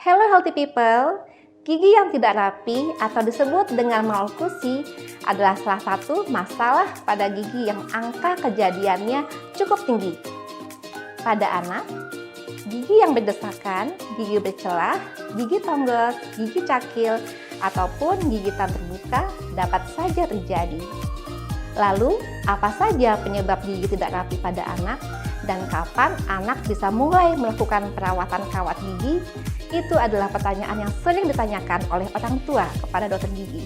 Hello healthy people, gigi yang tidak rapi atau disebut dengan maloklusi adalah salah satu masalah pada gigi yang angka kejadiannya cukup tinggi. Pada anak, gigi yang berdesakan, gigi bercelah, gigi tonggok, gigi cakil, ataupun gigitan terbuka dapat saja terjadi. Lalu, apa saja penyebab gigi tidak rapi pada anak? Dan kapan anak bisa mulai melakukan perawatan kawat gigi? Itu adalah pertanyaan yang sering ditanyakan oleh orang tua kepada dokter gigi.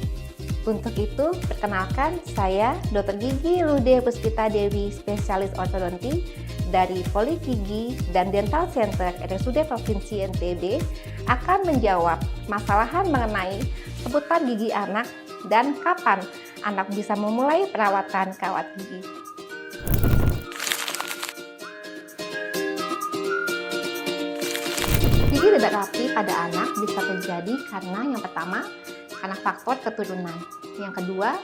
Untuk itu, perkenalkan saya Dr. Gigi Lude Puspita Dewi, spesialis ortodonti dari Poligigi dan Dental Center RSUD Provinsi NTB akan menjawab masalahan mengenai seputar gigi anak dan kapan anak bisa memulai perawatan kawat gigi. Gigi tidak rapi pada anak bisa terjadi karena yang pertama, karena faktor keturunan. Yang kedua,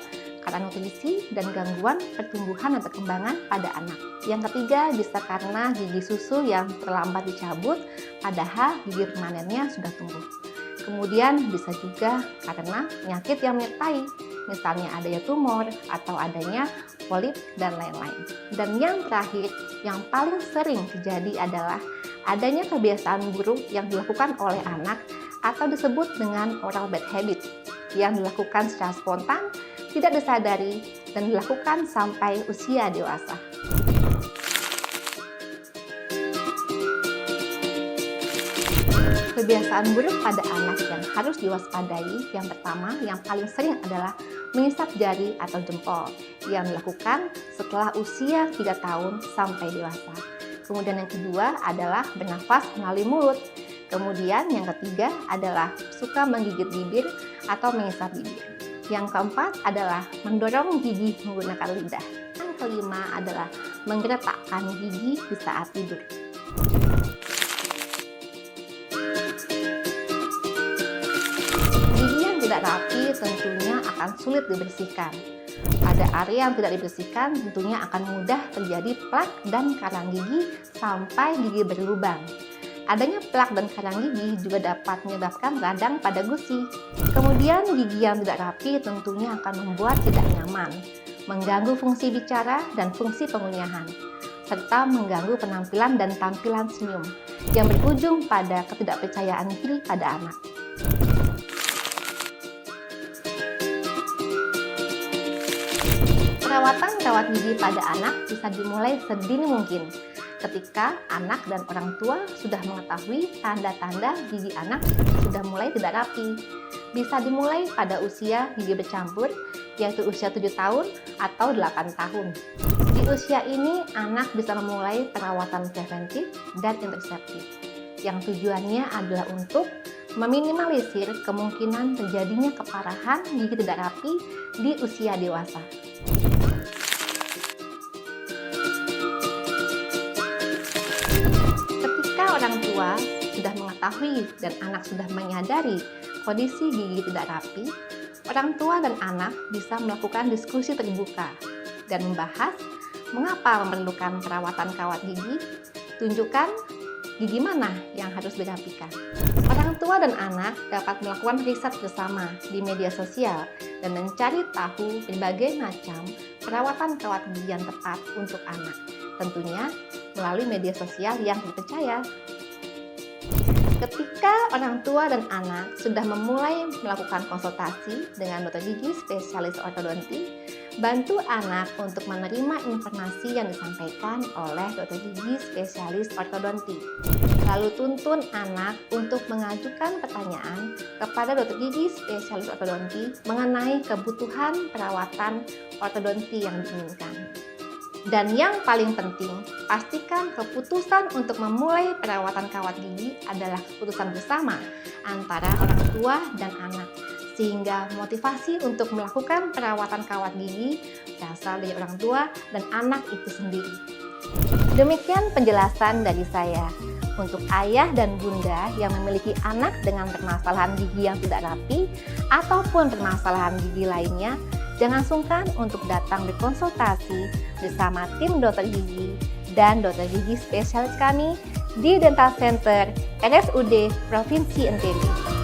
karena nutrisi dan gangguan pertumbuhan dan perkembangan pada anak. Yang ketiga, bisa karena gigi susu yang terlambat dicabut, padahal gigi permanennya sudah tumbuh. Kemudian bisa juga karena penyakit yang menyertai, misalnya adanya tumor atau adanya polip dan lain-lain. Dan yang terakhir, yang paling sering terjadi adalah adanya kebiasaan buruk yang dilakukan oleh anak atau disebut dengan oral bad habit yang dilakukan secara spontan, tidak disadari, dan dilakukan sampai usia dewasa. Kebiasaan buruk pada anak yang harus diwaspadai, yang pertama, yang paling sering adalah mengisap jari atau jempol yang dilakukan setelah usia 3 tahun sampai dewasa. Kemudian yang kedua adalah bernafas melalui mulut. Kemudian yang ketiga adalah suka menggigit bibir atau mengisap bibir. Yang keempat adalah mendorong gigi menggunakan lidah. Yang kelima adalah menggeretakkan gigi di saat tidur. Gigi yang tidak rapi tentunya akan sulit dibersihkan. Pada area yang tidak dibersihkan tentunya akan mudah terjadi plak dan karang gigi sampai gigi berlubang. Adanya plak dan karang gigi juga dapat menyebabkan radang pada gusi. Kemudian gigi yang tidak rapi tentunya akan membuat tidak nyaman, mengganggu fungsi bicara dan fungsi pengunyahan, serta mengganggu penampilan dan tampilan senyum, yang berujung pada ketidakpercayaan diri pada anak. Perawatan kawat gigi pada anak bisa dimulai sedini mungkin ketika anak dan orang tua sudah mengetahui tanda-tanda gigi anak sudah mulai tidak rapi. Bisa dimulai pada usia gigi bercampur, yaitu usia 7 tahun atau 8 tahun. Di usia ini, anak bisa memulai perawatan preventif dan interseptif, yang tujuannya adalah untuk meminimalisir kemungkinan terjadinya keparahan gigi tidak rapi di usia dewasa. Orang tua sudah mengetahui dan anak sudah menyadari kondisi gigi tidak rapi, orang tua dan anak bisa melakukan diskusi terbuka dan membahas mengapa memerlukan perawatan kawat gigi, tunjukkan gigi mana yang harus dirapikan. Orang tua dan anak dapat melakukan riset bersama di media sosial dan mencari tahu berbagai macam perawatan kawat gigi yang tepat untuk anak, tentunya melalui media sosial yang dipercaya. Ketika orang tua dan anak sudah memulai melakukan konsultasi dengan dokter gigi spesialis ortodonti, bantu anak untuk menerima informasi yang disampaikan oleh dokter gigi spesialis ortodonti. Lalu tuntun anak untuk mengajukan pertanyaan kepada dokter gigi spesialis ortodonti mengenai kebutuhan perawatan ortodonti yang diinginkan. Dan yang paling penting, pastikan keputusan untuk memulai perawatan kawat gigi adalah keputusan bersama antara orang tua dan anak, sehingga motivasi untuk melakukan perawatan kawat gigi berasal dari orang tua dan anak itu sendiri. Demikian penjelasan dari saya. Untuk ayah dan bunda yang memiliki anak dengan permasalahan gigi yang tidak rapi ataupun permasalahan gigi lainnya, jangan sungkan untuk datang berkonsultasi bersama tim dokter gigi dan dokter gigi spesialis kami di Dental Center RSUD Provinsi NTB.